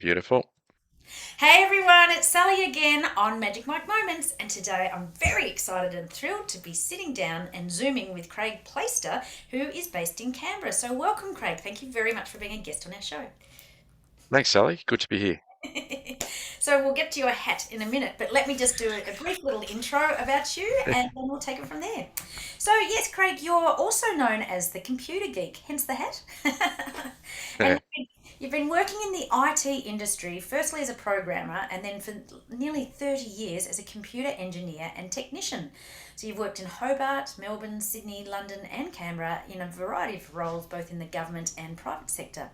Beautiful. Hey everyone, it's Sally again on Magic Mike Moments, and today I'm very excited and thrilled to be sitting down and zooming with Craig Plaister, who is based in Canberra. So, welcome, Craig. Thank you very much for being a guest on our show. Thanks, Sally. Good to be here. So, we'll get to your hat in a minute, but let me just do a brief little intro about you and then we'll take it from there. So, yes, Craig, you're also known as the computer geek, hence the hat. And you've been working in the IT industry, firstly as a programmer, and then for nearly 30 years as a computer engineer and technician. So you've worked in Hobart, Melbourne, Sydney, London, and Canberra in a variety of roles, both in the government and private sector.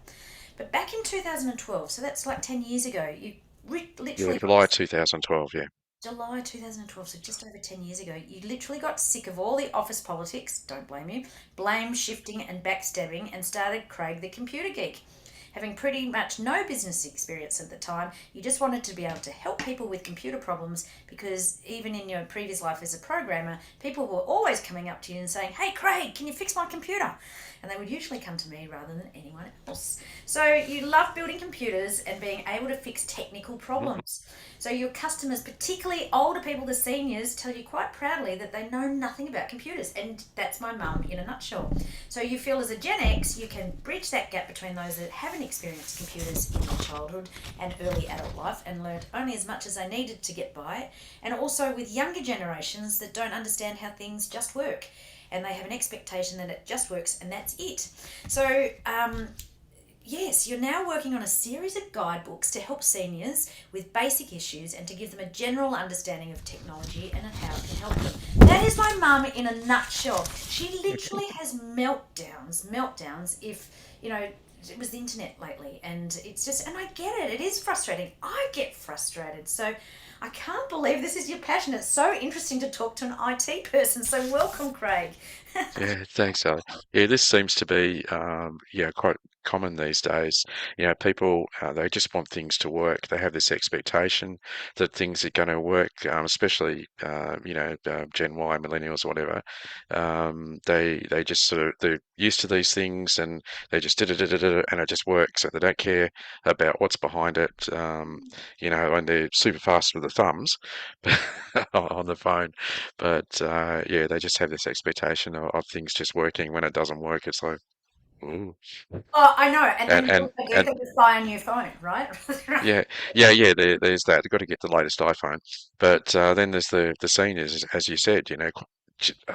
But back in 2012, so that's like 10 years ago, you Yeah, literally July 2012. Yeah. July 2012, so just over 10 years ago, you literally got sick of all the office politics, don't blame you, blame shifting and backstabbing, and started Craig the Computer Geek. Having pretty much no business experience at the time, you just wanted to be able to help people with computer problems because even in your previous life as a programmer, people were always coming up to you and saying, "Hey Craig, can you fix my computer?" And they would usually come to me rather than anyone else. So you love building computers and being able to fix technical Mhm. problems. So your customers, particularly older people, the seniors, tell you quite proudly that they know nothing about computers, and that's my mum in a nutshell. So you feel as a Gen X, you can bridge that gap between those that haven't experienced computers in their childhood and early adult life and learned only as much as they needed to get by, and also with younger generations that don't understand how things just work. And they have an expectation that it just works and that's it. So, yes, you're now working on a series of guidebooks to help seniors with basic issues and to give them a general understanding of technology and of how it can help them. That is my mum in a nutshell. She literally has meltdowns if, you know, it was the internet lately, and it's just, and I get it, it is frustrating. I get frustrated. So I can't believe this is your passion. It's so interesting to talk to an IT person. So welcome, Craig. Yeah, thanks, Sally. Yeah, this seems to be quite common these days. People they just want things to work. They have this expectation that things are going to work, especially Gen Y, millennials, whatever. They just sort of they're used to these things and they just did it and it just works. And they don't care about what's behind it. And they're super fast with the thumbs on the phone. But yeah, they just have this expectation of things just working. When it doesn't work, it's like, ooh. Oh, I know. And then And you and also do and that with buy a new phone, right? yeah, yeah. There's that. They've got to get the latest iPhone. But then there's the seniors, as you said.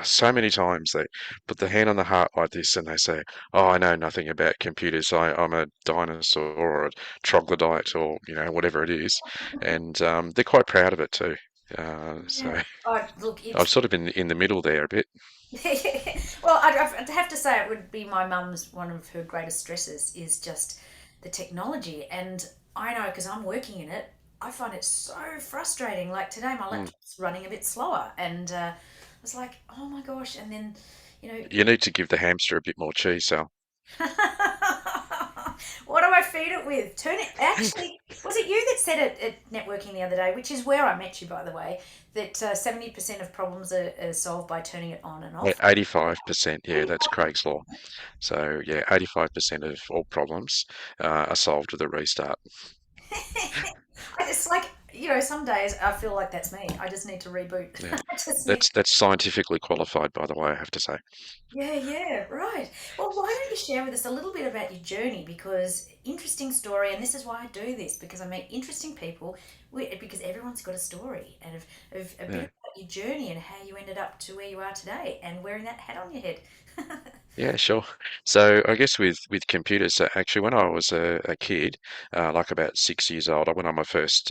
So many times they put the hand on the heart like this, and they say, "Oh, I know nothing about computers. I'm a dinosaur or a troglodyte or whatever it is," and they're quite proud of it too. So Yeah. Oh, look, I'm it's sort of in the middle there a bit. well, I'd have to say it would be my mum's one of her greatest stresses is just the technology, and I know because I'm working in it. I find it so frustrating. Like today, my Mm. laptop's running a bit slower, and I was like, "Oh my gosh!" And then, you know, You need to give the hamster a bit more cheese, Sal. what do I feed it with? Turn it. Actually, was it you that said it at networking the other day, which is where I met you, by the way, that 70% of problems are solved by turning it on and off? 85%, yeah, that's Craig's law. So yeah, 85% of all problems are solved with a restart. It's like, some days I feel like that's me. I just need to reboot. Yeah, I just need. that's scientifically qualified, by the way, I have to say. Yeah, yeah, right. Well, why don't you share with us a little bit about your journey? Because interesting story, and this is why I do this because I meet interesting people. Because everyone's got a story, and of a bit Yeah. about your journey and how you ended up to where you are today, and wearing that hat on your head. Yeah, sure. So I guess with computers, actually, when I was a kid, like about 6 years old, I went on my first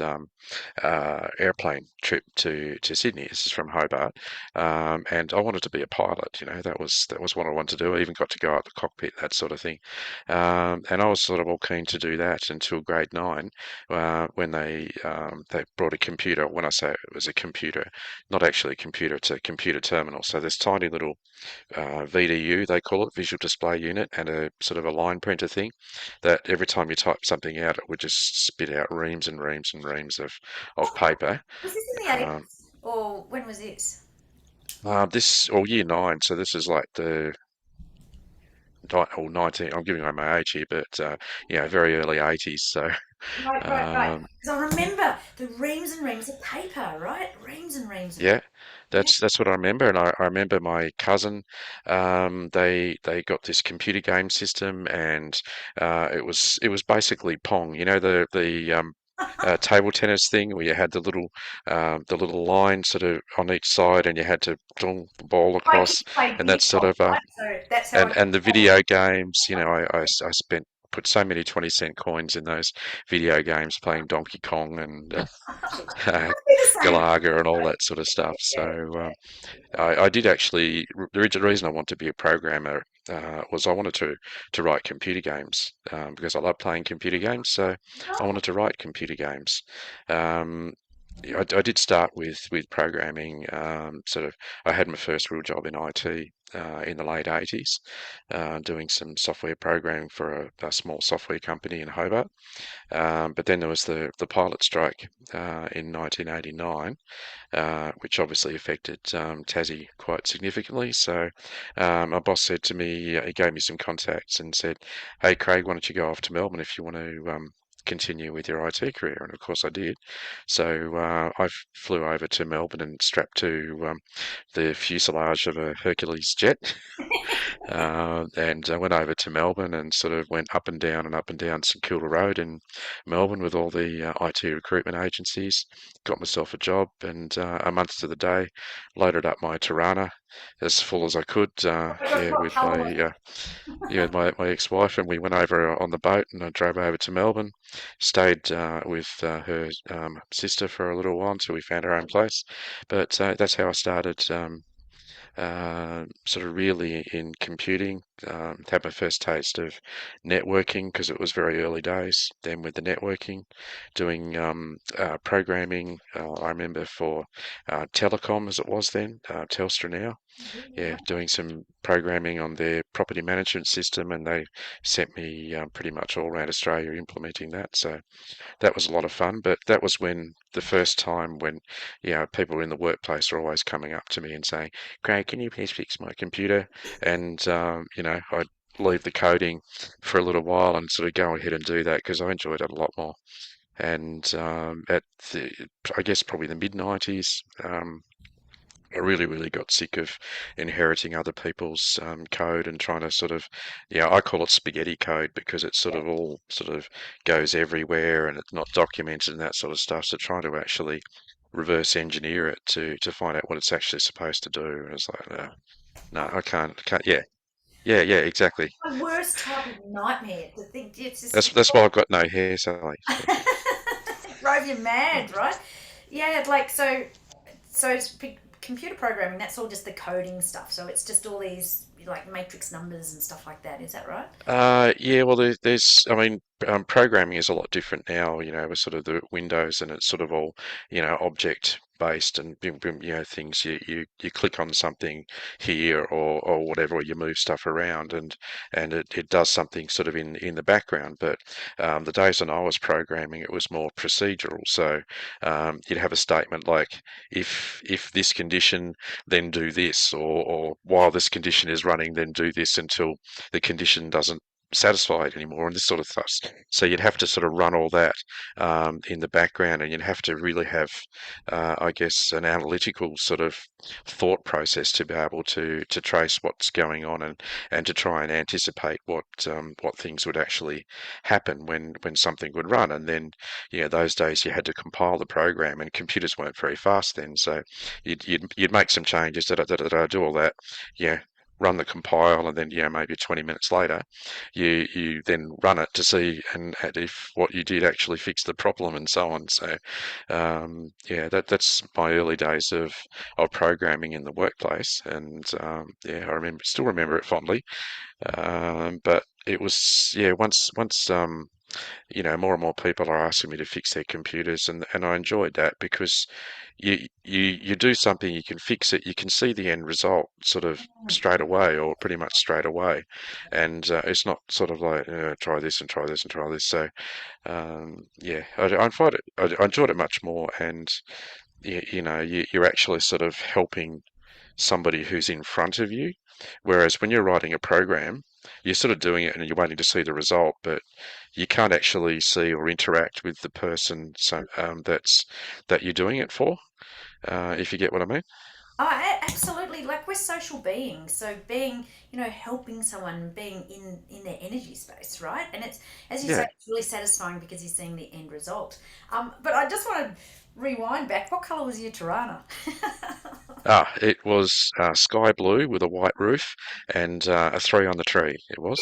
airplane trip to Sydney. This is from Hobart, and I wanted to be a pilot. That was what I wanted to do. I even got to go out the cockpit, that sort of thing. And I was sort of all keen to do that until grade 9, when they brought a computer. When I say it was a computer, not actually a computer, it's a computer terminal. So this tiny little VDU, they call it, visual display unit, and a sort of a line printer thing that every time you type something out, it would just spit out reams and reams and reams of paper. Was this in the Um, 80s? Or when was this? this, or year 9, so this is like the or 19. I'm giving away my age here, but very early 80s. So Right, right, right. um, Because I remember the reams and reams of paper, right? Reams and reams of yeah, it. Yeah. that's what I remember, and I remember my cousin. They got this computer game system, and it was basically Pong. You know table tennis thing where you had the little line sort of on each side, and you had to dong the ball My kids across, play and beer that's sort pong, of right? So that's how I and got the video games. I spent put so many 20-cent coins in those video games playing Donkey Kong and uh, must be the same. Galaga and all that sort of stuff. So Yeah, I did actually. The reason I wanted to be a programmer was I wanted to write computer games because I love playing computer games. So I yeah. wanted to write computer games. Um, I did start with programming. I had my first real job in IT in the late 80s, doing some software programming for a small software company in Hobart. But then there was the pilot strike in 1989, which obviously affected Tassie quite significantly. So my boss said to me, he gave me some contacts and said, "Hey, Craig, why don't you go off to Melbourne if you want to continue with your IT career?" And of course I did. So I flew over to Melbourne and strapped to the fuselage of a Hercules jet. And I went over to Melbourne and sort of went up and down St Kilda Road in Melbourne with all the IT recruitment agencies. Got myself a job, and a month to the day, loaded up my Tirana as full as I could. What With colour my was it? my ex-wife, and we went over on the boat, and I drove over to Melbourne, stayed with her sister for a little while until we found our own place. But that's how I started. Sort of really in computing. Had my first taste of networking because it was very early days. Then with the networking, doing programming. I remember for telecom as it was then, Telstra now. Yeah, doing some programming on their property management system, and they sent me pretty much all around Australia implementing that. So that was a lot of fun. But that was when the first time when, people in the workplace are always coming up to me and saying, "Craig, can you please fix my computer?" And I'd leave the coding for a little while and sort of go ahead and do that because I enjoyed it a lot more. And at the, I guess probably the mid '90s, I really, really got sick of inheriting other people's code and trying to sort of, I call it spaghetti code because it sort of all sort of goes everywhere and it's not documented and that sort of stuff. So trying to actually reverse engineer it to find out what it's actually supposed to do. And it's like, no, no, I can't. Yeah, yeah, yeah, exactly. The worst type of nightmare to think it's just That's why I've got no hair, Sally. So. drove you mad, right? Yeah, like so it's computer programming. That's all just the coding stuff. So it's just all these like matrix numbers and stuff like that. Is that right? Yeah, well, I mean, programming is a lot different now, with sort of the Windows and it's sort of all, object based and boom, boom, things you click on something here or whatever, or you move stuff around and it does something sort of in the background. But the days when I was programming, it was more procedural. So you'd have a statement like, if this condition, then do this, or while this condition is running, then do this until the condition doesn't satisfy it anymore and this sort of stuff. So you'd have to sort of run all that in the background and you'd have to really have, I guess, an analytical sort of thought process to be able to trace what's going on and to try and anticipate what things would actually happen when something would run. And then, those days you had to compile the program and computers weren't very fast then. So you'd make some changes, do all that, yeah, run the compile, and then maybe 20 minutes later, you then run it to see and if what you did actually fixed the problem and so on. So yeah, that's my early days of programming in the workplace, and yeah, still remember it fondly. But it was once more and more people are asking me to fix their computers, and I enjoyed that because you do something, you can fix it, you can see the end result sort of straight away or pretty much straight away, and it's not sort of like try this and try this and try this. So yeah, I find it, I enjoyed it much more, and you're actually sort of helping somebody who's in front of you, whereas when you're writing a program. you're sort of doing it and you're waiting to see the result, but you can't actually see or interact with the person that you're doing it for, if you get what I mean. Oh, absolutely. Like we're social beings, so being, helping someone, being in their energy space, right? And it's, as you say, Yeah. it's really satisfying because you're seeing the end result. But I just want to rewind back. What color was your Tirana? It was sky blue with a white roof and a three on the tree. It was.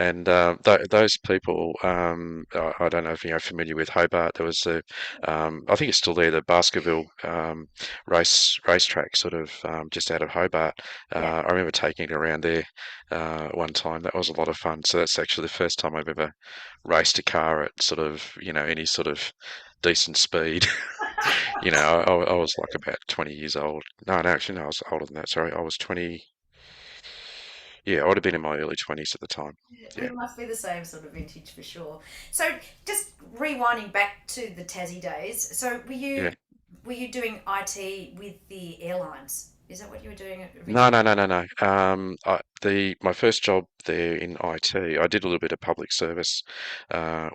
And those people, I don't know if you're familiar with Hobart. There was I think it's still there, the Baskerville racetrack, sort of just out of Hobart. Yeah. I remember taking it around there one time. That was a lot of fun. So that's actually the first time I've ever raced a car at sort of, any sort of decent speed. I was like about 20 years old. No, actually, no, I was older than that. Sorry, I was 20. Yeah, I would have been in my early 20s at the time. We Yeah. must be the same sort of vintage for sure. So, just rewinding back to the Tassie days. So, were Yeah. you were you doing IT with the airlines? Is that what you were doing No, originally? no, no, no, no. My first job there in IT, I did a little bit of public service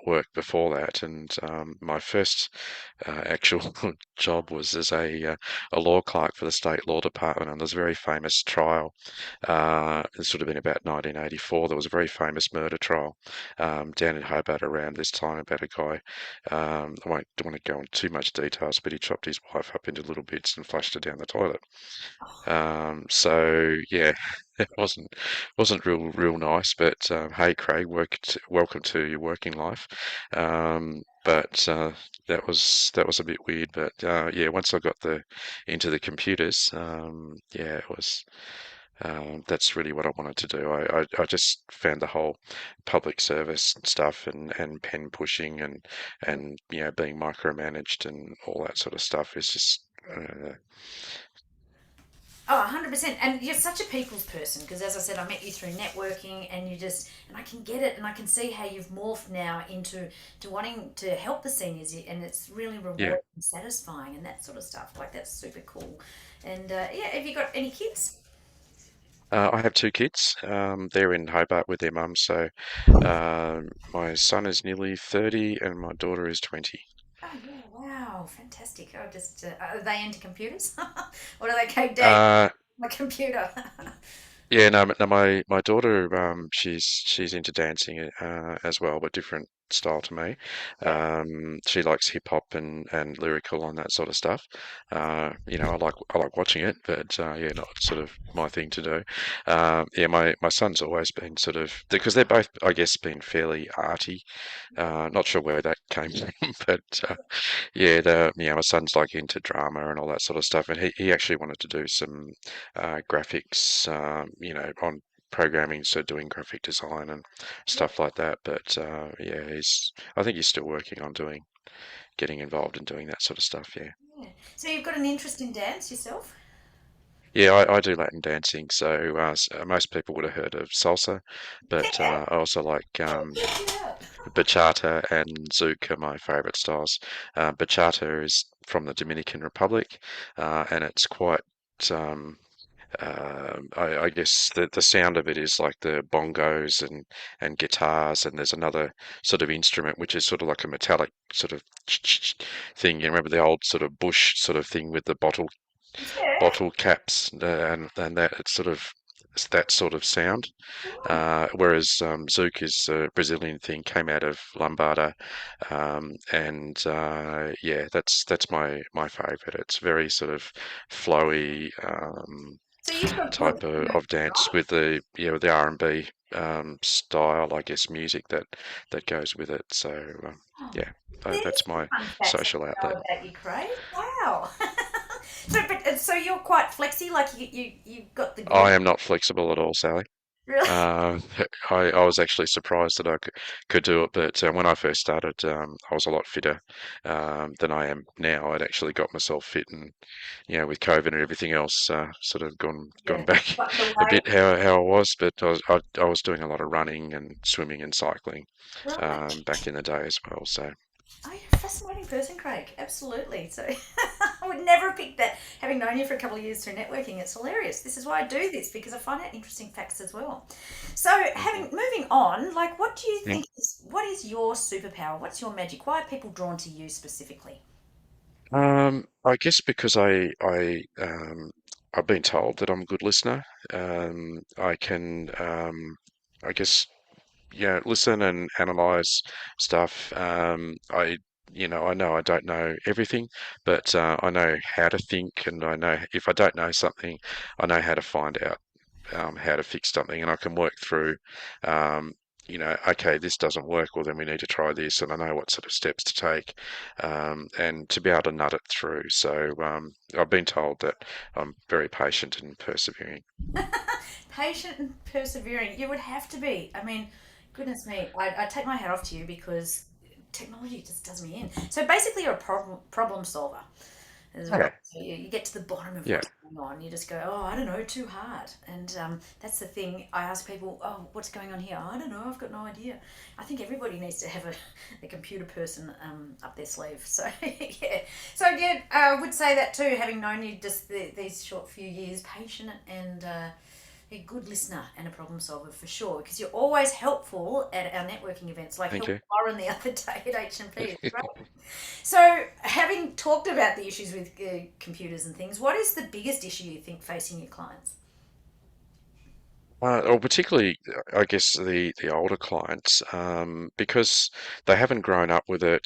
work before that, and my first actual job was as a law clerk for the state law department. And there's a very famous trial. It sort of been about 1984. There was a very famous murder trial down in Hobart around this time about a guy. I won't don't want to go into too much details, but he chopped his wife up into little bits and flushed her down the toilet. So yeah, it wasn't real nice. But hey, Craig, welcome to your working life. But that was a bit weird. But yeah, once I got the into the computers, yeah, it was. That's really what I wanted to do. I just found the whole public service stuff and pen pushing and being micromanaged and all that sort of stuff is just Oh, 100%. And you're such a people's person because, as I said, I met you through networking and and I can get it and I can see how you've morphed now into wanting to help the seniors and it's really yeah. rewarding and satisfying and that sort of stuff. Like, that's super cool. And yeah, have you got any kids? I have two kids. They're in Hobart with their mum. So my son is nearly 30 and my daughter is 20. Oh, yeah, wow, fantastic. Oh, just, are they into computers? Or do they go, Dad, Uh, my computer? yeah, no, my daughter, she's into dancing as well, but different style to me. Yeah. She likes hip hop and lyrical and that sort of stuff. I like watching it, but yeah, not sort of my thing to do. Yeah, my son's always been sort of because they're both, I guess, been fairly arty. Not sure where that came from, but yeah, my son's like into drama and all that sort of stuff, and he actually wanted to do some graphics, on programming, so doing graphic design and Yeah. stuff like that. But yeah, I think he's still working on getting involved in doing that sort of stuff. Yeah. Yeah. So you've got an interest in dance yourself? Yeah, I do Latin dancing, so most people would have heard of salsa, but Yeah. I also like Yeah. bachata and zouk are my favorite styles. Bachata is from the Dominican Republic, and it's quite um, I guess the sound of it is like the bongos and guitars, and there's another sort of instrument which is sort of like a metallic sort of thing. You remember the old sort of bush sort of thing with the Yeah. bottle caps, and that it's sort of it's that sort of sound. Right. Whereas Zouk is a Brazilian thing, came out of Lambada, and yeah, that's my favorite. It's very sort of flowy. So you've got good Type of, moves, of dance right? with the R&B style, I guess, music that goes with it. So Oh, yeah, there's that's my some fun facts I social didn't know outlet. about you, Craig. Wow. So you're quite flexy, like you've got the I grip. am not flexible at all, Sally. Really? Uh, I was actually surprised that I could do it, but when I first started, I was a lot fitter than I am now. I'd actually got myself fit, and with COVID and everything else, sort of gone Yeah. back Got the a way. bit how I was. But I was doing a lot of running and swimming and cycling Right. back in the day as well. So Oh, you're a fascinating person, Craig. Absolutely. So, I would never have picked that. Having known you for a couple of years through networking, it's hilarious. This is why I do this because I find out interesting facts as well. So, having Mhm. moving on, like, what do you Mm. think is what is your superpower? What's your magic? Why are people drawn to you specifically? I guess because I've been told that I'm a good listener. I can I guess listen and analyze stuff. I know I don't know everything, but I know how to think, and I know if I don't know something, I know how to find out how to fix something, and I can work through. Um, okay, this doesn't work, well, then we need to try this, and I know what sort of steps to take, and to be able to nut it through. So I've been told that I'm very patient and persevering. Patient and persevering. You would have to be. I mean, goodness me, I take my hat off to you because technology just does me in. So basically, you're a problem solver as well. Yeah, So you get to the bottom of yeah. what's going on. You just go, oh, I don't know, too hard. And that's the thing. I ask people, oh, what's going on here? I don't know. I've got no idea. I think everybody needs to have a computer person up their sleeve. So yeah. So yeah, I would say that too. Having known you just these short few years, patient and. A good listener and a problem solver for sure because you're always helpful at our networking events like Thank help you. Lauren the other day at H&P. It's great. So having talked about the issues with computers and things, what is the biggest issue you think facing your clients? Or particularly, I guess the older clients, because they haven't grown up with it.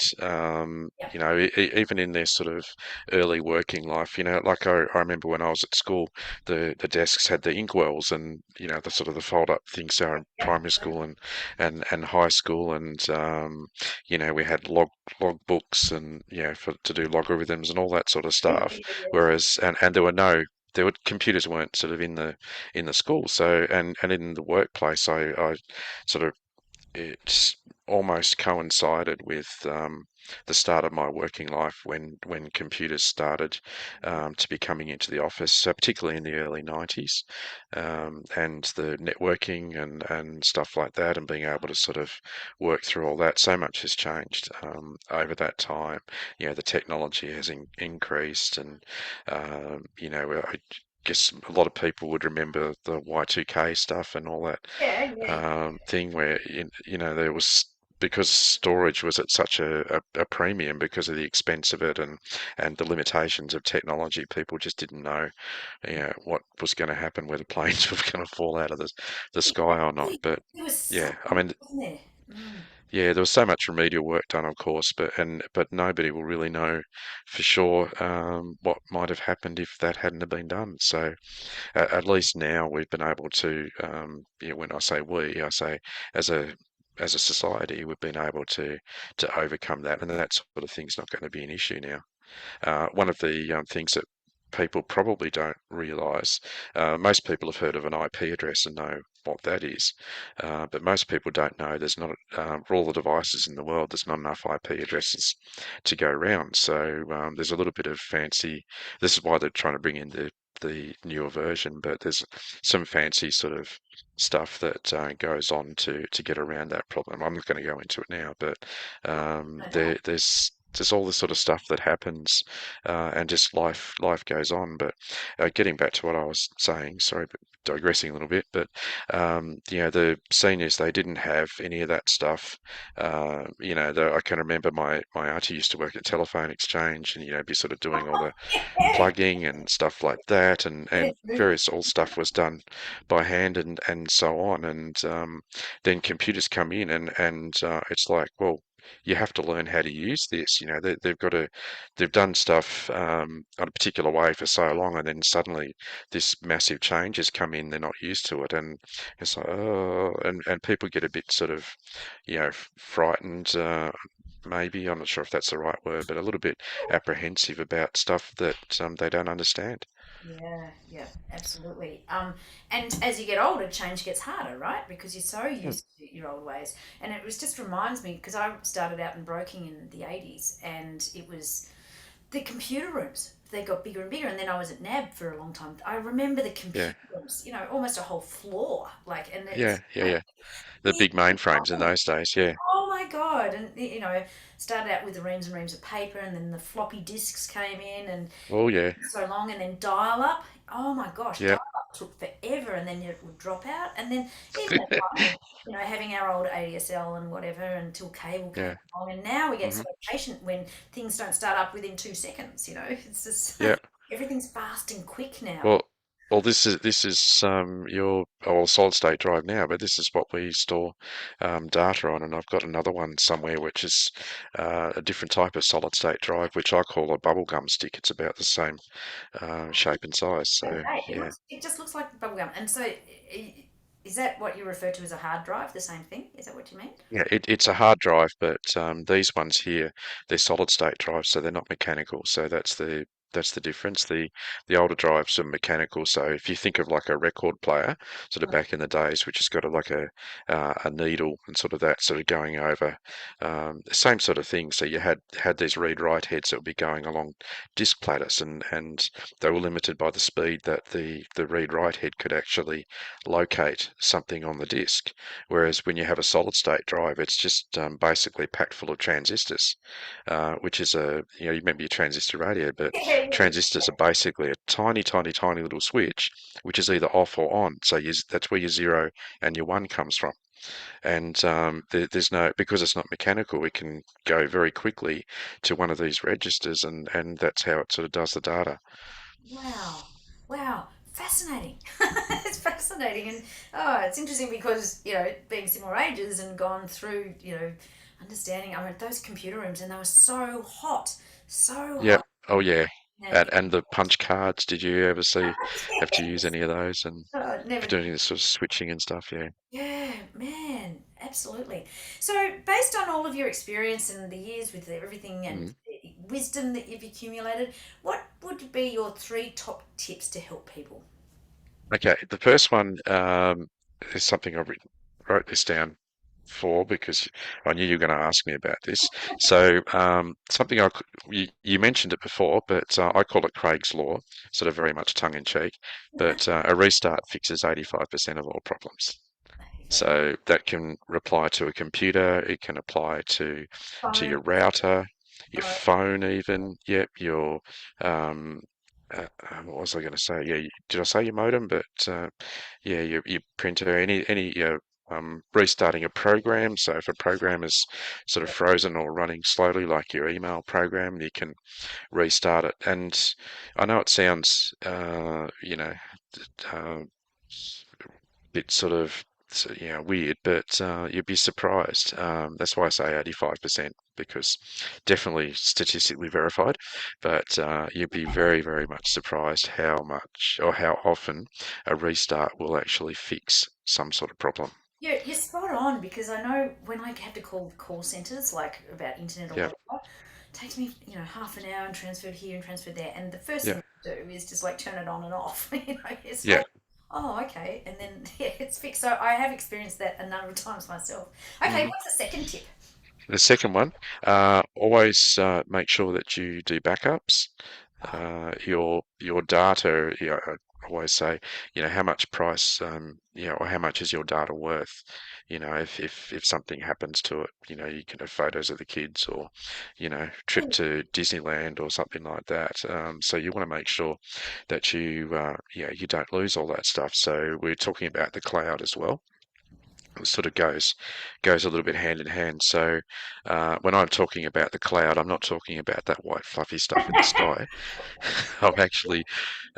Yeah. Even in their sort of early working life. Like I remember when I was at school, the desks had the inkwells, and the sort of the fold up things are in Yep. primary school and high school, and we had log books, and for to do logarithms and all that sort of Yeah, stuff. yeah, yeah. Whereas and there were computers weren't sort of in the school. So and in the workplace, I sort of it's almost coincided with the start of my working life when computers started to be coming into the office, so particularly in the early 90s, and the networking and stuff like that, and being able to sort of work through all that. So much has changed over that time. The technology has increased, and I guess a lot of people would remember the Y2K stuff and all that Yeah, yeah. thing where there was because storage was at such a premium because of the expense of it and the limitations of technology. People just didn't know what was going to happen, whether planes were going to fall out of the sky or not. Exactly. But There was so yeah, I much, mean, wasn't there? Mm. yeah, there was so much remedial work done, of course, but nobody will really know for sure what might have happened if that hadn't have been done. So at least now we've been able to, when I say we, I say as a society, we've been able to overcome that, and that sort of thing's not going to be an issue now. One of the things that people probably don't realise, most people have heard of an IP address and know what that is, but most people don't know there's not, for all the devices in the world, there's not enough IP addresses to go around. So there's a little bit of fancy. This is why they're trying to bring in the newer version, but there's some fancy sort of stuff that goes on to get around that problem. I'm not going to go into it now, but No doubt. there's all this sort of stuff that happens, and just life goes on. But getting back to what I was saying, sorry, but digressing a little bit, but the seniors, they didn't have any of that stuff. I can remember my auntie used to work at Telephone Exchange, and be sort of doing all the Yeah, plugging and stuff like that, yeah, and true. various all stuff was done by hand and so on. And then computers come in, and it's like, well, you have to learn how to use this. They've done stuff on a particular way for so long, and then suddenly this massive change has come in. They're not used to it, and it's like, oh, and people get a bit sort of, frightened. Maybe I'm not sure if that's the right word, but a little bit apprehensive about stuff that they don't understand. Yeah, yeah, absolutely. And as you get older, change gets harder, right? Because you're so Mm. used to your old ways. And it was just reminds me because I started out in broking in the 80s and it was the computer rooms. They got bigger and bigger. And then I was at NAB for a long time. I remember the Yeah, computer rooms, almost a whole floor. Like, and it was yeah. The big mainframes in those days. Yeah, oh my God. And, started out with the reams and reams of paper, and then the floppy disks came in, and Oh yeah, so long, and then dial up. Oh my gosh, yeah, dial up took forever, and then it would drop out. And then even at time of, having our old ADSL and whatever until cable came yeah, along. And now we get hmm so patient when things don't start up within 2 seconds, It's just yeah. everything's fast and quick now. Well, well, this is your solid state drive now, but this is what we store data on, and I've got another one somewhere which is a different type of solid state drive, which I call a bubblegum stick. It's about the same shape and size. So Okay, yeah, it just looks like bubblegum. And so, is that what you refer to as a hard drive? The same thing? Is that what you mean? yeah, it's a hard drive, but these ones here, they're solid state drives, so they're not mechanical. So that's the difference. The older drives are mechanical. So if you think of like a record player, sort of back in the days, which has got a needle and sort of that sort of going over, the same sort of thing. So you had these read write heads that would be going along disk platters, and they were limited by the speed that the read write head could actually locate something on the disk. Whereas when you have a solid state drive, it's just basically packed full of transistors, which is you remember your transistor radio, but Yeah, transistors are basically a tiny, tiny, tiny little switch, which is either off or on. So that's where your zero and your one comes from. And there's no, because it's not mechanical, it can go very quickly to one of these registers, and that's how it sort of does the data. wow. Wow. Fascinating. It's fascinating. And it's interesting because, being similar ages and gone through, understanding. I mean, those computer rooms, and they were so hot. So Yep. hot. Oh yeah. And And the punch cards, did you ever have to use yes. any of those and for Never. doing this sort of switching and stuff? Yeah. Yeah, man, absolutely. So, based on all of your experience and the years with everything and Mm. wisdom that you've accumulated, what would be your three top tips to help people? Okay. The first one is something wrote this down for because I knew you were going to ask me about this. So something you mentioned it before, but I call it Craig's Law, sort of very much tongue in cheek. But a restart fixes 85% of all problems. There you go. So that can apply to a computer, it can apply to Phone. your router, your uh, phone even. Yep, your um what was I going to say? Yeah, did I say your modem? But yeah, your printer, any restarting a program. So if a program is sort of frozen or running slowly, like your email program, you can restart it. And I know it sounds uh, bit sort of weird, but you'd be surprised. That's why I say 85% because definitely statistically verified, but you'd be very, very much surprised how much or how often a restart will actually fix some sort of problem. you're spot on because I know when I have to call call centers, like about internet or Yeah, whatever, it takes me, half an hour and transferred here and transferred there. And the first yeah, thing to do is just like turn it on and off. It's yeah. like, oh, okay. And then, yeah, it's fixed. So I have experienced that a number of times myself. Okay, hmm what's the second tip? The second one, always make sure that you do backups. Oh, Your data, I always say, how much price, or how much is your data worth? If something happens to it, you can have photos of the kids or, trip to Disneyland or something like that. So you want to make sure that you don't lose all that stuff. So we're talking about the cloud as well. It sort of goes a little bit hand in hand. So when I'm talking about the cloud, I'm not talking about that white fluffy stuff in the sky. I'm actually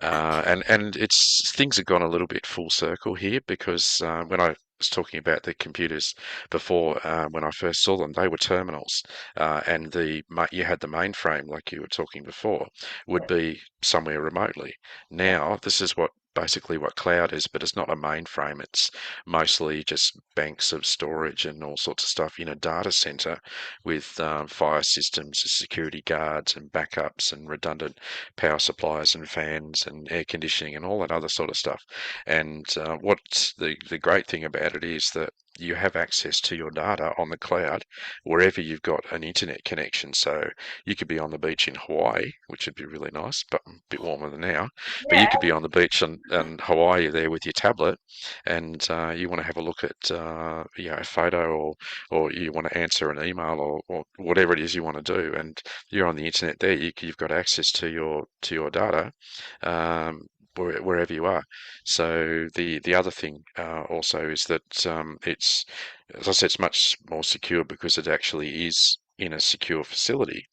and it's things have gone a little bit full circle here because when I was talking about the computers before, when I first saw them, they were terminals, and you had the mainframe, like you were talking before, would be somewhere remotely. yeah. Now this is basically what cloud is, but it's not a mainframe. It's mostly just banks of storage and all sorts of stuff in a data center with fire systems, security guards, and backups, and redundant power supplies and fans and air conditioning and all that other sort of stuff. And what the great thing about it is that you have access to your data on the cloud wherever you've got an internet connection. So you could be on the beach in Hawaii, which would be really nice, but a bit warmer than now. But Yeah. you could be on the beach in Hawaii there with your tablet, and you want to have a look at a photo, or you want to answer an email, or whatever it is you want to do, and you're on the internet there. You've got access to your data. Um, wherever you are. So the other thing also is that it's, as I said, it's much more secure because it actually is in a secure facility.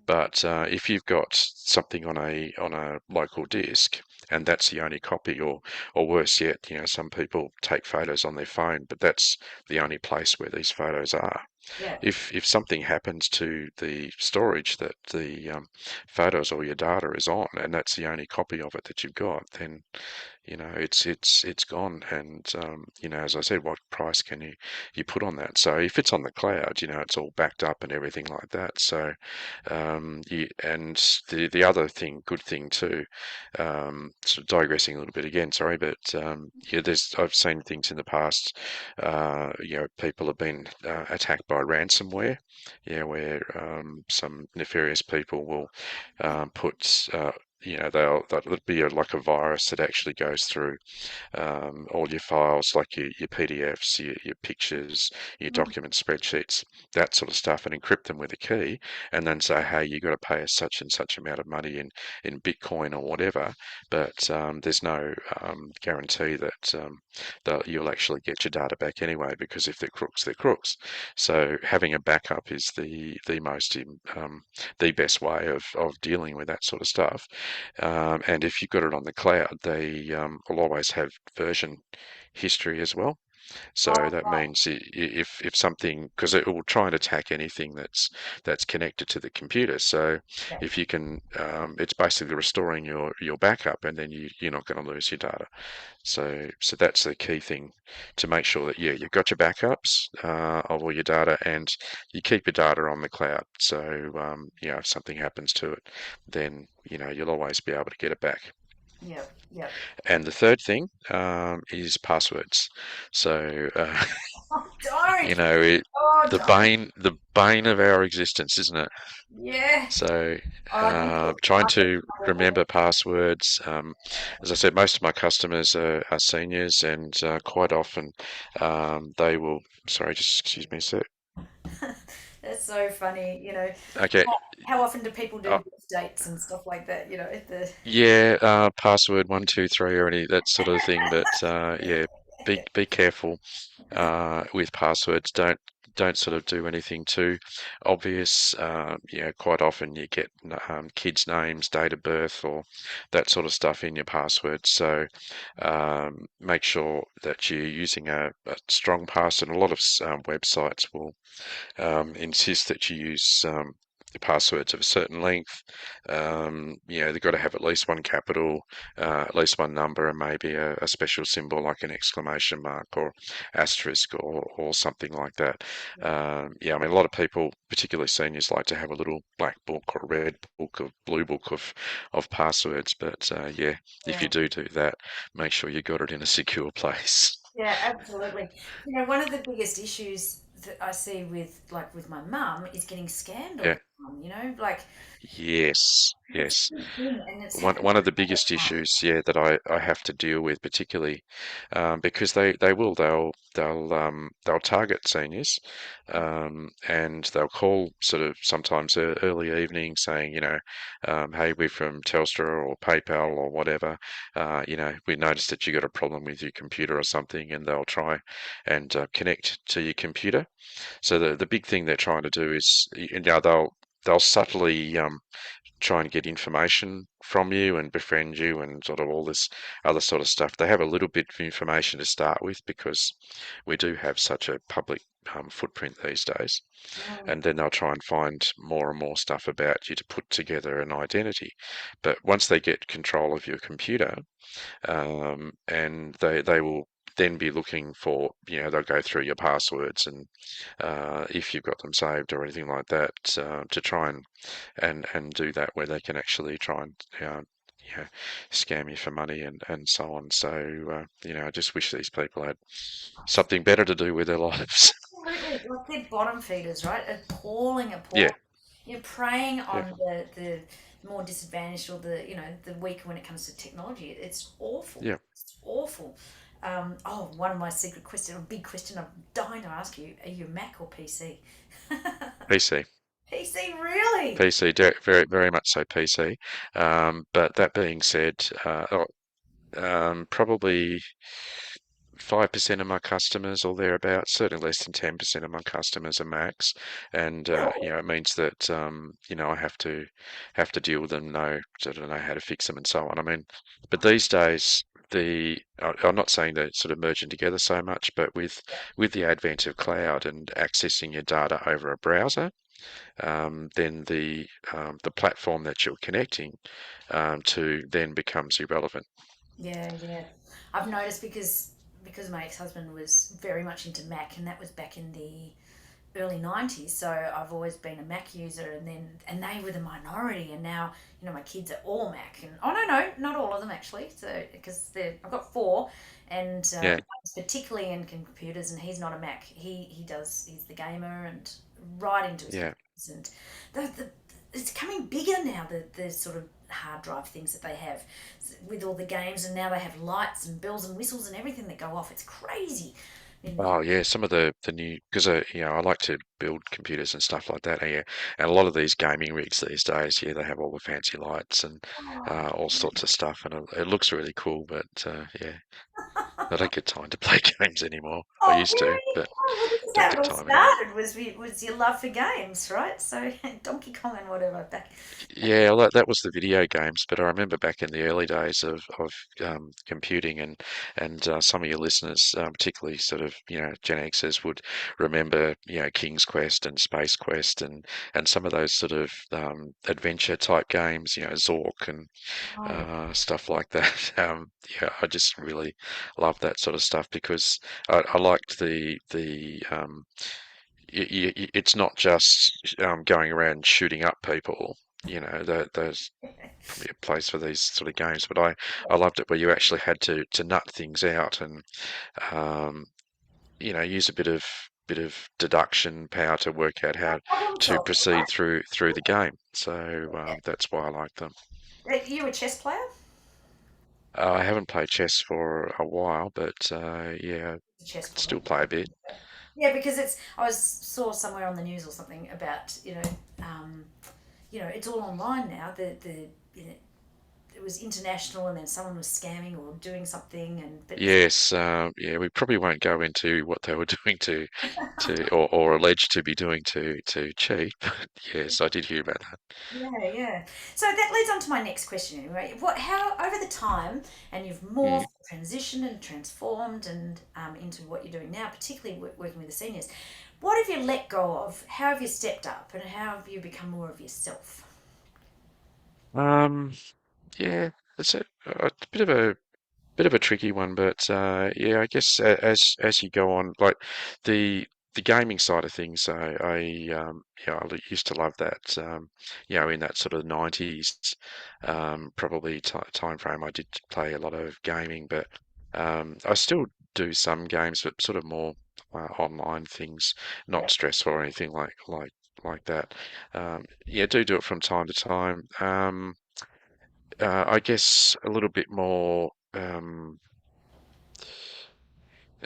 But if you've got something on a local disk and that's the only copy, or worse yet, some people take photos on their phone, but that's the only place where these photos are. Yeah. If something happens to the storage that the photos or your data is on, and that's the only copy of it that you've got, then it's gone. And as I said, what price can you put on that? So if it's on the cloud, it's all backed up and everything like that. So and the other good thing too, sort of digressing a little bit again, sorry, but yeah, I've seen things in the past. People have been attacked by ransomware. Yeah, where some nefarious people will put that'll be like a virus that actually goes through all your files, like your PDFs, your pictures, your Mm. document spreadsheets, that sort of stuff, and encrypt them with a key, and then say, hey, you got to pay us such and such amount of money in Bitcoin or whatever. But there's no guarantee that you'll actually get your data back anyway, because if they're crooks, they're crooks. So having a backup is the best way of dealing with that sort of stuff. And if you've got it on the cloud, they will always have version history as well. So Oh, that means if something, because it will try and attack anything that's connected to the computer. So yeah. if you can, it's basically restoring your backup, and then you're not going to lose your data. So that's the key thing, to make sure that, yeah, you've got your backups of all your data, and you keep your data on the cloud. So if something happens to it, then you'll always be able to get it back. Yep. Yep. And the third thing is passwords. So Oh, don't. it, Oh, don't. the bane of our existence, isn't it? Yeah. So Oh, you get, trying I get to trouble. remember passwords. As I said, most of my customers are seniors, and quite often they will. Sorry, just excuse me a sec. That's so funny. Okay. How often do people do Uh, birth dates and stuff like that? The yeah, password 123 or any that sort of thing. But yeah, be careful with passwords. Don't sort of do anything too obvious. Quite often you get kids' names, date of birth, or that sort of stuff in your password. So make sure that you're using a strong password. A lot of websites will insist that you use passwords of a certain length. They've got to have at least one capital, at least one number, and maybe a special symbol like an exclamation mark or asterisk, or something like that. I mean, a lot of people, particularly seniors, like to have a little black book or red book or blue book of passwords. But yeah, if Yeah. you do that, make sure you got it in a secure place. Yeah, absolutely. One of the biggest issues that I see with my mum is getting scammed all Yeah. the time. Like Yes. it's Yes. a big thing, and it's One happened one of the all the biggest time. issues, yeah, that I have to deal with, particularly because they'll target seniors, and they'll call sort of sometimes early evening saying, hey, we're from Telstra or PayPal or whatever. We noticed that you got a problem with your computer or something, and they'll try and connect to your computer. So the big thing they're trying to do is, they'll subtly try and get information from you and befriend you and sort of all this other sort of stuff. They have a little bit of information to start with, because we do have such a public footprint these days. Mm, And then they'll try and find more and more stuff about you to put together an identity. But once they get control of your computer, and they will then be looking for, they'll go through your passwords, and if you've got them saved or anything like that, to try and do that, where they can actually try and scam you for money and so on. So, I just wish these people had something better to do with their lives. Absolutely, like they're bottom feeders, right? Appalling, Yeah, appalling. You're preying yeah, on the more disadvantaged or the weaker when it comes to technology. It's awful. yeah. It's awful. One of my secret questions, a big question I'm dying to ask you: Are you Mac or PC? PC. PC, really? PC, very, very much so PC. But that being said, probably 5% of my customers or thereabouts, certainly less than 10% of my customers are Macs, and Really? it means that I have to deal with them, know sort of know how to fix them and so on. I mean, but these days I'm not saying they're sort of merging together so much, but with the advent of cloud and accessing your data over a browser, then the platform that you're connecting to then becomes irrelevant. Yeah, yeah. I've noticed because my ex-husband was very much into Mac, and that was back in the early 90s, so I've always been a Mac user, and they were the minority, and now my kids are all Mac. And oh, no, not all of them actually, so because I've got four, and Yeah, one's particularly in computers, and he's not a Mac. He's the gamer and right into his yeah. computers. And the it's coming bigger now, the sort of hard drive things that they have with all the games, and now they have lights and bells and whistles and everything that go off. It's crazy. And Oh yeah, some of the new because I like to build computers and stuff like that. Yeah, and a lot of these gaming rigs these days, yeah, they have all the fancy lights and oh, all sorts of stuff, and it looks really cool. But yeah, I don't get time to play games anymore. I Oh, used to, really? but Oh, well, this is don't how it get all time anymore. started. Was your love for games, right? So Donkey Kong and whatever back. Yeah, well, that was the video games, but I remember back in the early days of computing, and some of your listeners, particularly sort of Gen Xers, would remember King's Quest and Space Quest and some of those sort of adventure type games, Zork and Oh yeah, stuff like that. Yeah, I just really love that sort of stuff because I liked it's not just going around shooting up people. There's probably a place for these sort of games, but I loved it where you actually had to nut things out and um, use a bit of deduction power to work out how problem to solving, proceed right? through the game. So that's why I like them. You a chess player? I haven't played chess for a while, but yeah, A chess could player. still play a bit. Yeah, because I saw somewhere on the news or something about it's all online now. It was international, and then someone was scamming or doing something, and but now. Yes, yeah, we probably won't go into what they were doing or alleged to be doing to cheat, but yes, I did hear about that. Yeah, yeah. So that leads on to my next question anyway. How over the time, and you've Mm. morphed, transitioned, and transformed, and into what you're doing now, particularly working with the seniors. What have you let go of? How have you stepped up, and how have you become more of yourself? Um, yeah, it's a bit of a tricky one, but yeah, I guess as you go on, like the the gaming side of things, used to love that. In that sort of 90s, probably ti time frame, I did play a lot of gaming, but I still do some games, but sort of more online things, Yeah. not stressful or anything like that. Yeah, do it from time to time. I guess a little bit more.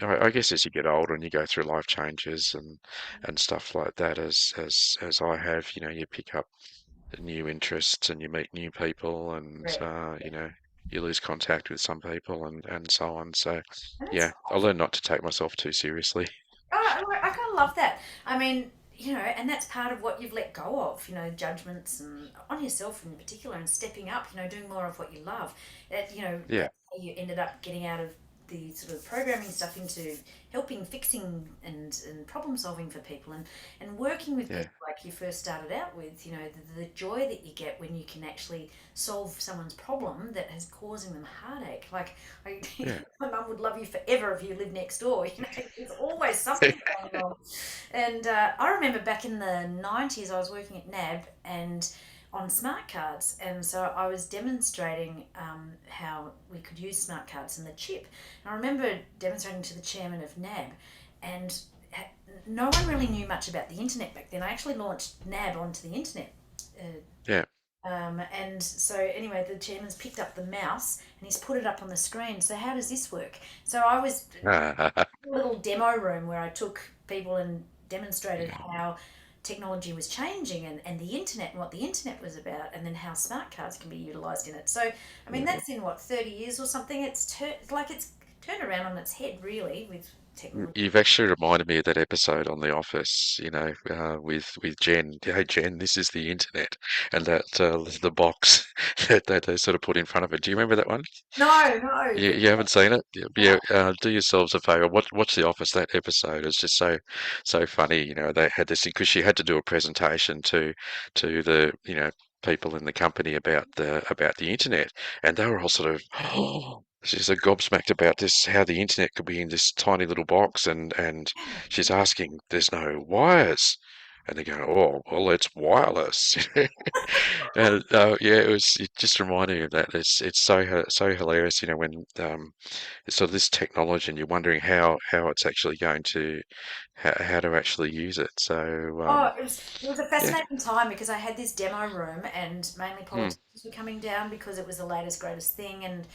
I guess as you get older and you go through life changes and stuff like that, as I have, you pick up new interests and you meet new people and Right. you lose contact with some people and so on. So And that's yeah, I learned not to take myself too seriously. I kind of love that. I mean, and that's part of what you've let go of, judgments and on yourself in particular, and stepping up, doing more of what you love. Yeah, That's how you ended up getting out of the sort of programming stuff into helping, fixing, and problem solving for people, and working with yeah, people like you first started out with. The joy that you get when you can actually solve someone's problem that is causing them heartache. Like, yeah. my mum would love you forever if you lived next door. There's always something going on. And I remember back in the 90s, I was working at NAB, and on smart cards, and so I was demonstrating how we could use smart cards and the chip. And I remember demonstrating to the chairman of NAB, and no one really knew much about the internet back then. I actually launched NAB onto the internet. Yeah. And so anyway, the chairman's picked up the mouse and he's put it up on the screen. So how does this work? So I was a little demo room where I took people and demonstrated how technology was changing and the internet and what the internet was about, and then how smart cards can be utilized in it. So I mean that's in what, 30 years or something. It's turned around on its head really with technology. You've actually reminded me of that episode on The Office, with Jen. Hey Jen, this is the internet, and that the box that they sort of put in front of it. Do you remember that one? No, no. You haven't seen it? Yeah, yeah, do yourselves a favor. Watch The Office. That episode is just so funny. They had this because she had to do a presentation to the people in the company about the internet, and they were all sort of she's so gobsmacked about this how the internet could be in this tiny little box, and she's asking, "There's no wires." And they go, "Oh, well, it's wireless." And yeah, it just reminded me of that. It's so hilarious, when it's sort of this technology, and you're wondering how it's actually going to how to actually use it. So Oh, it was a yeah, fascinating time because I had this demo room and mainly mm, politicians were coming down because it was the latest greatest thing, and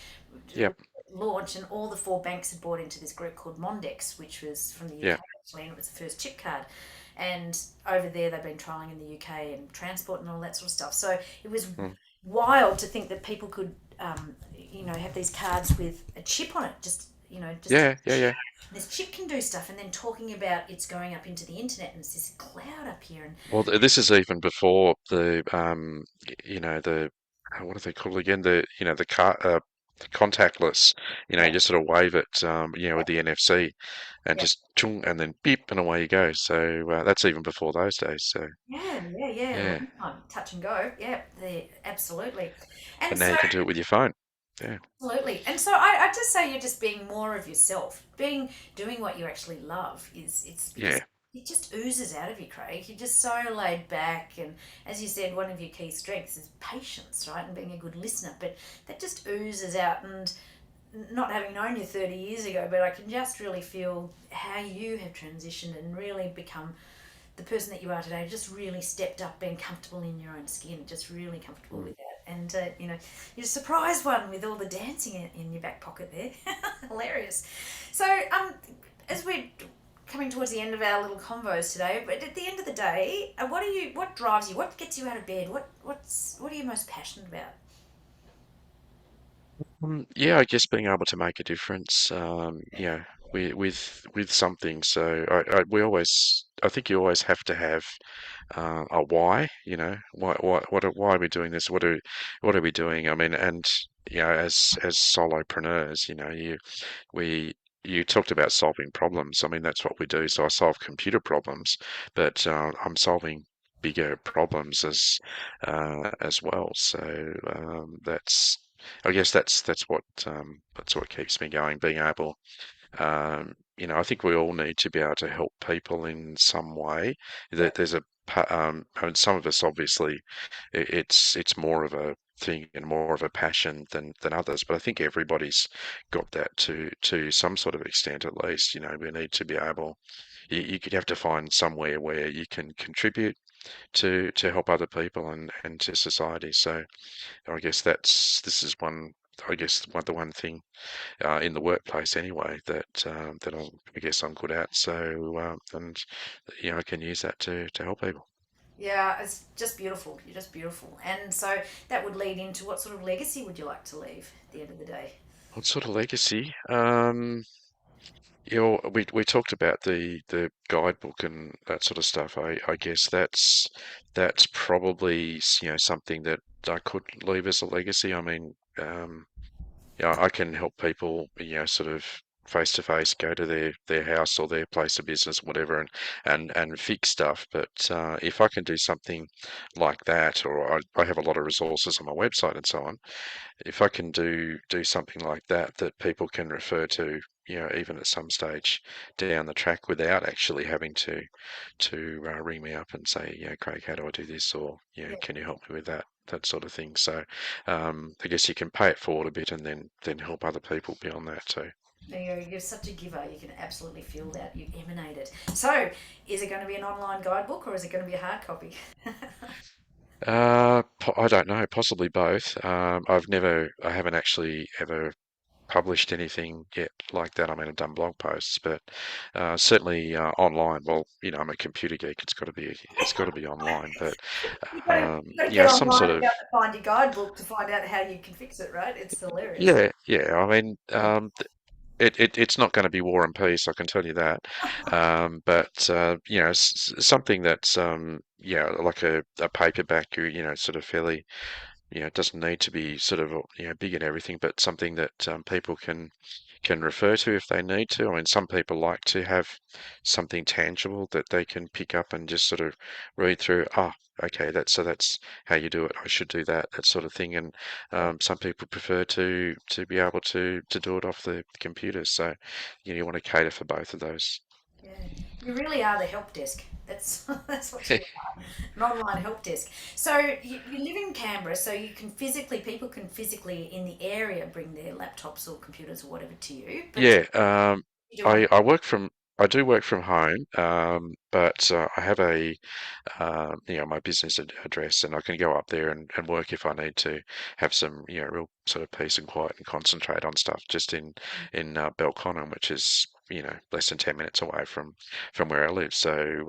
it yep, was launched, and all the four banks had bought into this group called Mondex, which was from the yeah, UK actually, and it was the first chip card. And over there they've been trialing in the UK and transport and all that sort of stuff. So it was mm, wild to think that people could have these cards with a chip on it, just yeah, yeah, yeah. this chip can do stuff, and then talking about it's going up into the internet and it's this cloud up here, and Well, this is even before the what do they call it again? The contactless. yeah, You just sort of wave it, with the NFC, and yeah, just chung, and then beep, and away you go. So that's even before those days. So yeah, a yeah, long time, touch and go, yeah, absolutely, and and now so you can do it with your phone. Yeah, absolutely. And so I just say you're just being more of yourself. Doing what you actually love it's because yeah, it just oozes out of you, Craig. You're just so laid back, and as you said, one of your key strengths is patience, right? And being a good listener. But that just oozes out, and not having known you 30 years ago, but I can just really feel how you have transitioned and really become the person that you are today, just really stepped up, being comfortable in your own skin, just really comfortable mm, with that. And, you're a surprise one with all the dancing in your back pocket there. Hilarious. So, as we're coming towards the end of our little convos today, but at the end of the day, what drives you? What gets you out of bed? What are you most passionate about? yeah. I guess being able to make a difference, with something. So I think you always have to have a why, why are we doing this? What are we doing? I mean, and as solopreneurs, we you talked about solving problems. I mean, that's what we do. So I solve computer problems, but I'm solving bigger problems as well. So I guess that's what keeps me going. Being able I think we all need to be able to help people in some way. Yeah, There's I mean, some of us obviously, it's more of a thing and more of a passion than others, but I think everybody's got that to some sort of extent at least. We need to be able. You could have to find somewhere where you can contribute to help other people and to society. So I guess this is one. I guess the one thing in the workplace anyway that I guess I'm good at. So and I can use that to help people. yeah, it's just beautiful. You're just beautiful, and so that would lead into what sort of legacy would you like to leave at the end of the day? What sort of legacy? We talked about the guidebook and that sort of stuff. I guess that's probably something that I could leave as a legacy. I mean, yeah, I can help people, sort of. face to face, go to their house or their place of business, whatever, and fix stuff. But if I can do something like that, or I have a lot of resources on my website and so on, if I can do something like that that people can refer to, even at some stage down the track without actually having to ring me up and say, Craig, how do I do this? Or, Yeah. can you help me with that sort of thing. So I guess you can pay it forward a bit and then help other people beyond that too. You're such a giver. You can absolutely feel that. You emanate it. So, is it going to be an online guidebook or is it going to be a hard copy? I don't know, possibly both. I haven't actually ever published anything yet like that. I mean, I've done blog posts, but certainly online. Well, I'm a computer geek. It's got to be online. But You've got to get some online sort and of go to find your guidebook to find out how you can fix it, right? It's hilarious. yeah, yeah. I mean, it's not going to be War and Peace, I can tell you that. But something that's like a paperback, or sort of fairly, it doesn't need to be sort of big and everything, but something that people can refer to if they need to. I mean, some people like to have something tangible that they can pick up and just sort of read through. Ah, okay, that's how you do it. I should do that sort of thing. And Yeah, some people prefer to be able to do it off the computer. So you want to cater for both of those. yeah. You really are the help desk. That's that's what you are, an online help desk. So you live in Canberra, so you can physically, people can physically in the area bring their laptops or computers or whatever to you, but Yeah, you do on. I do work from home, but I have my business address, and I can go up there and work if I need to have some, real sort of peace and quiet and concentrate on stuff just in Belconnen, which is, less than 10 minutes away from where I live. So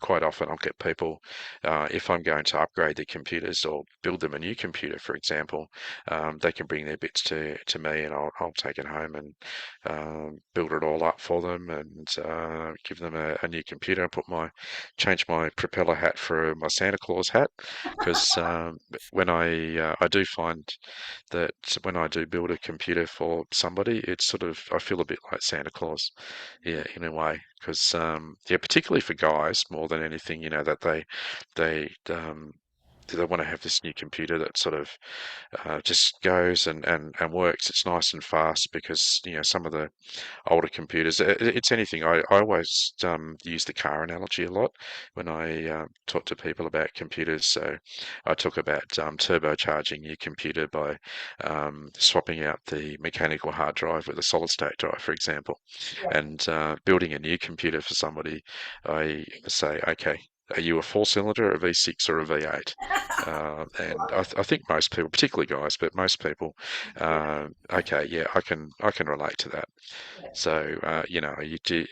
quite often I'll get people, if I'm going to upgrade their computers or build them a new computer, for example, they can bring their bits to me, and I'll take it home and build it all up for them, and give them a new computer. Change my propeller hat for my Santa Claus hat, because when I do find that when I do build a computer for somebody, it's sort of, I feel a bit like Santa Claus, yeah, in a way, because yeah, particularly for guys more than anything, that they want to have this new computer that sort of just goes and works. It's nice and fast, because some of the older computers, it's anything. I always use the car analogy a lot when I talk to people about computers. So I talk about turbocharging your computer by swapping out the mechanical hard drive with a solid state drive, for example, Yeah. and building a new computer for somebody. I say, okay, are you a four cylinder, a V6, or a V8? And I think most people, particularly guys, but most people, okay, yeah, I can relate to that. Yeah. So, you do,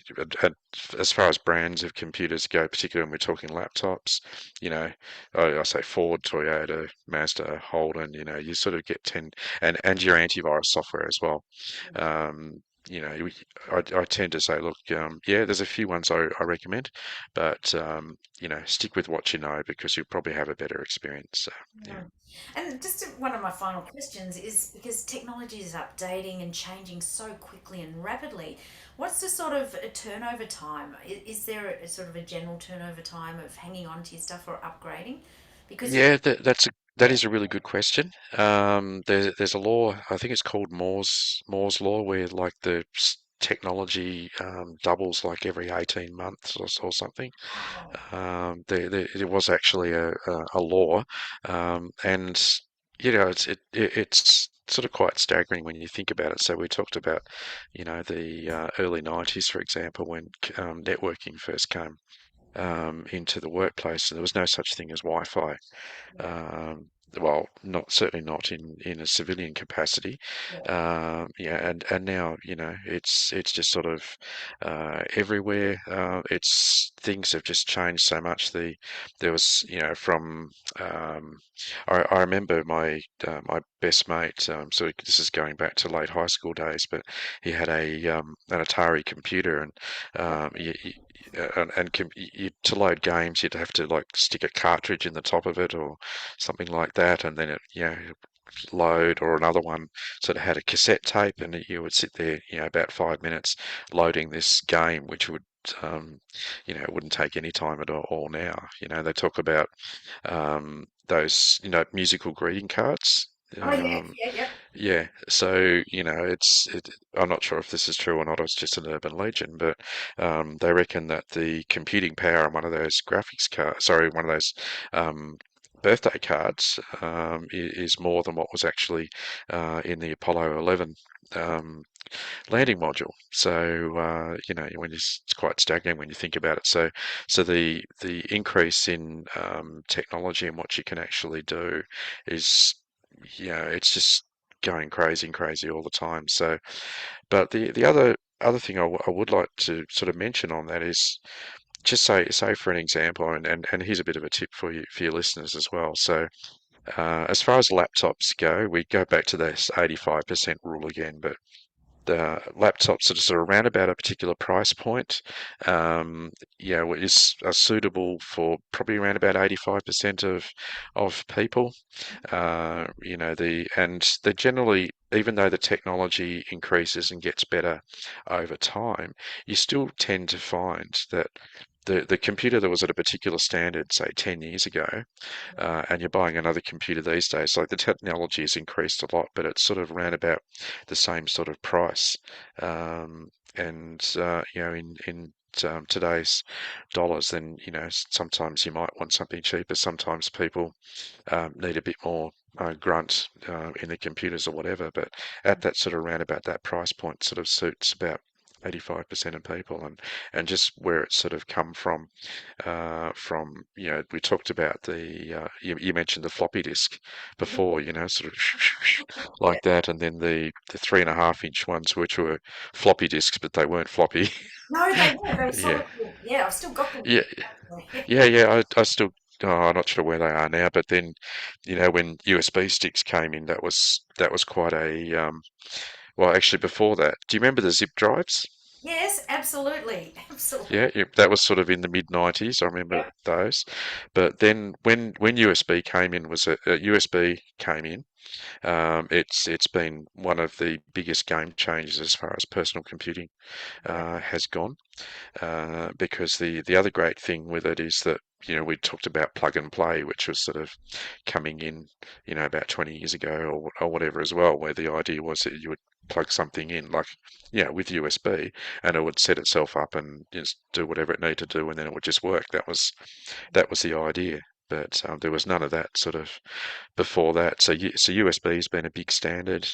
and as far as brands of computers go, particularly when we're talking laptops, you know, I say Ford, Toyota, Mazda, Holden, you sort of get 10, and your antivirus software as well. You know, we- I tend to say, look, yeah, there's a few ones I recommend, but, stick with what you know, because you'll probably have a better experience. So, yeah. Mm. And one of my final questions is, because technology is updating and changing so quickly and rapidly, what's the sort of a turnover time? Is there a sort of a general turnover time of hanging on to your stuff or upgrading? Because you, Yeah, that yeah, is a really good question. There's a law, I think it's called Moore's law, where like the technology doubles like every 18 months, or something. wow, It was actually a law, and it's sort of quite staggering when you think about it. So we talked about, the early 90s, for example, when networking first came into the workplace, and there was no such thing as Wi-Fi. yeah, Um, well, not certainly not in a civilian capacity. yeah, Yeah, and now it's just sort of everywhere. It's things have just changed so much. There was from um, I remember my best mate. So this is going back to late high school days, but he had an Atari computer, and to load games, you'd have to like stick a cartridge in the top of it or something like that, and then it load, or another one sort of had a cassette tape, and you would sit there, about 5 minutes loading this game, which would um, it wouldn't take any time at all now. They talk about those, musical greeting cards. Oh yeah, Um, yeah, yep. yeah, so I'm not sure if this is true or not. It's just an urban legend, but they reckon that the computing power on one of those graphics cards, sorry, one of those um, birthday cards, is more than what was actually in the Apollo 11 um, landing module. So it's quite staggering when you think about it. So the increase in technology and what you can actually do is, it's just going crazy and crazy all the time. So, but the other thing I would like to sort of mention on that is just say for an example, and here's a bit of a tip for your listeners as well. So, as far as laptops go, we go back to this 85% rule again, but the laptops that are sort of around about a particular price point, are suitable for probably around about 85% of people. And they're generally, even though the technology increases and gets better over time, you still tend to find that the computer that was at a particular standard, say 10 years ago, and you're buying another computer these days, like the technology has increased a lot, but it's sort of around about the same sort of price. In today's dollars, then sometimes you might want something cheaper. Sometimes people need a bit more grunt in the computers or whatever. But at that sort of around about that price point, sort of suits about 85% of people, and just where it's sort of come from, we talked about you mentioned the floppy disk before, sort of Yeah. like that, and then the 3.5 inch ones, which were floppy disks, but they weren't floppy. No, they were. They were Yeah, solid. Yeah, I've still got them. yeah, yeah, yeah. I still, oh, I'm not sure where they are now, but then, when USB sticks came in, that was quite a well, actually, before that, do you remember the zip drives? Yes, absolutely, Yeah, absolutely. that was sort of in the mid 90s. I remember Yep. those. But then when USB came in, USB came in. It's been one of the biggest game changers as far as personal computing Yep. has gone. Because the other great thing with it is that, we talked about plug and play, which was sort of coming in, about 20 years ago, or whatever as well, where the idea was that you would plug something in, like, with USB, and it would set itself up and just do whatever it needed to do, and then it would just work. That was the idea. But there was none of that sort of before that. So USB has been a big standard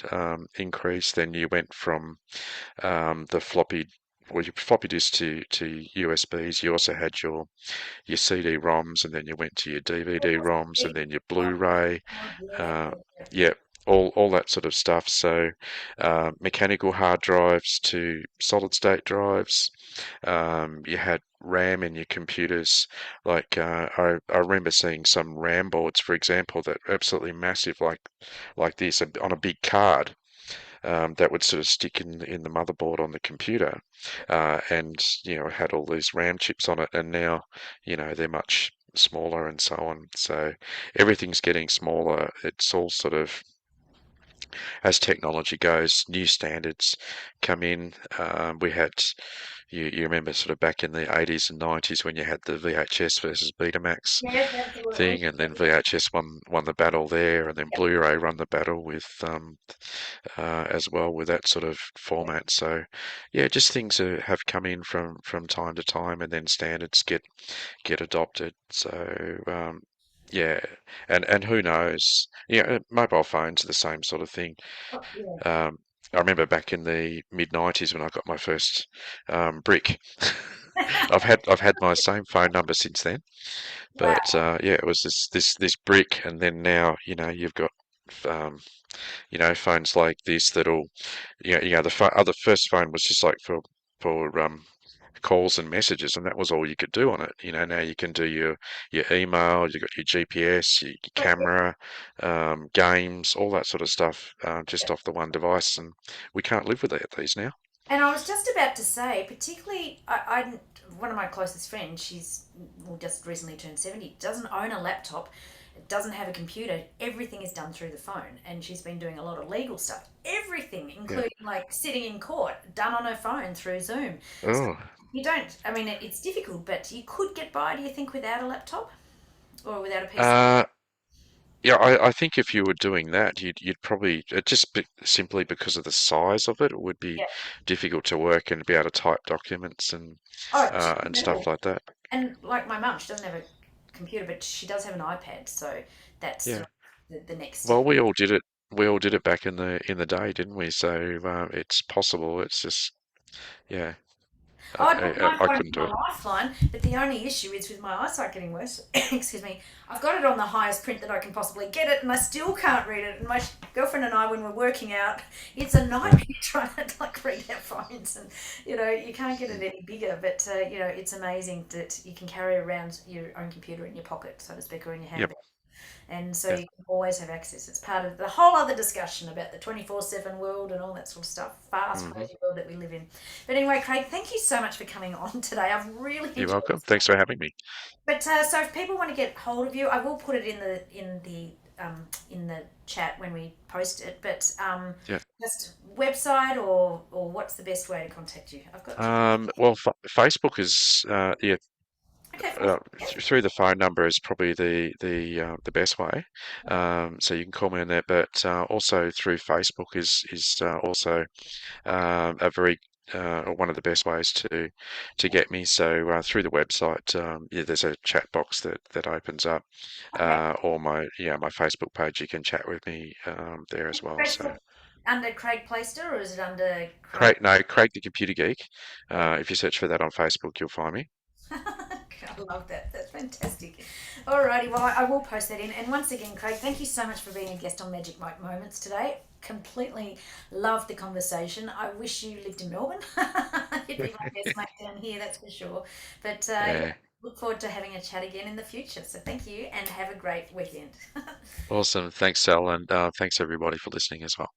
increase. Then you went from the your floppy disk to USBs. You also had your CD-ROMs, and then you went to your DVD-ROMs, and then your Oh, Blu-ray. God, yeah, Uh, yeah, yeah. yeah, all that sort of stuff. So mechanical hard drives to solid-state drives. You had RAM in your computers. Like I remember seeing some RAM boards, for example, that are absolutely massive, like this, on a big card, that would sort of stick in the motherboard on the computer, and it had all these RAM chips on it, and now they're much smaller and so on. So everything's getting smaller. It's all sort of, as technology goes, new standards come in. We had, you remember sort of back in the 80s and 90s when you had the VHS versus Betamax Yes, absolutely. thing, and then VHS won the battle there, and then Yep, Blu-ray won the battle with as well with that sort of yep. format. So yeah, just things have come in from time to time, and then standards get adopted. So yeah, and who knows? Yeah, mobile phones are the same sort of thing. Oh, yeah. Um, I remember back in the mid '90s when I got my first brick. I've had my same phone number since then, but Wow. yeah, it was this brick, and then now you've got um, phones like this that'll, the first phone was just like for calls and messages, and that was all you could do on it. Now you can do your email, you've got your GPS, your camera, games, all that sort of stuff, just off the one device, and we can't live without these now. And I was just about to say, particularly, one of my closest friends, she's well, just recently turned 70, doesn't own a laptop. doesn't have a computer. Everything is done through the phone, and she's been doing a lot of legal stuff. Everything, Yeah. including like sitting in court, done on her phone through Zoom. So Oh. you don't. I mean, it's difficult, but you could get by. Do you think without a laptop or without a PC? Uh, yeah, I think if you were doing that, you'd probably simply because of the size of it, it would be Yeah. difficult to work and be able to type documents Oh, she and doesn't at stuff all. like that. And like my mum, she doesn't have a computer, but she does have an iPad. So that's Yeah. sort of the next Well, step. we all did it. We all did it back in the day, didn't we? So it's possible. It's just yeah, Oh, I don't mind I phone couldn't my do it. lifeline, but the only issue is with my eyesight getting worse. Excuse me. I've got it on the highest print that I can possibly get it, and I still can't read it. And my girlfriend and I, when we're working out, it's a Yeah. nightmare trying to like read our phones, and you can't get it any bigger. But it's amazing that you can carry around your own computer in your pocket, so to speak, or in your Yep. handbag. And so Yeah. you can always have access. It's part of the whole other discussion about the 24/7 world and all that sort of stuff, fast, Hmm. crazy world that we live in. But anyway, Craig, thank you so much for coming on today. I've really You're enjoyed welcome. this. Thanks for having me. But so if people want to get hold of you, I will put it in the chat when we post it. But Yeah. just website or what's the best way to contact you? I've got two. Well, F Facebook is yeah Okay, Facebook. Yep. through the phone number is probably the best way. Yep. So you can call me on there, but also through Facebook is also a very one of the best ways to get me. So through the website, yeah, there's a chat box that opens up, Okay. or my Facebook page. You can chat with me there as well. So Facebook under Craig Plaister or is it under Craig? Craig, no, Craig the Computer Geek. Craig. If you search for that on Facebook, you'll find me. I love that. That's fantastic. Alrighty, well, I will post that in. And once again, Craig, thank you so much for being a guest on Magic Mike Moments today. Completely loved the conversation. I wish you lived in Melbourne. You'd be my best mate down here, that's for sure. But yeah, Yeah, look forward to having a chat again in the future. So thank you and have a great weekend. awesome. Thanks, Sal, and thanks everybody for listening as well.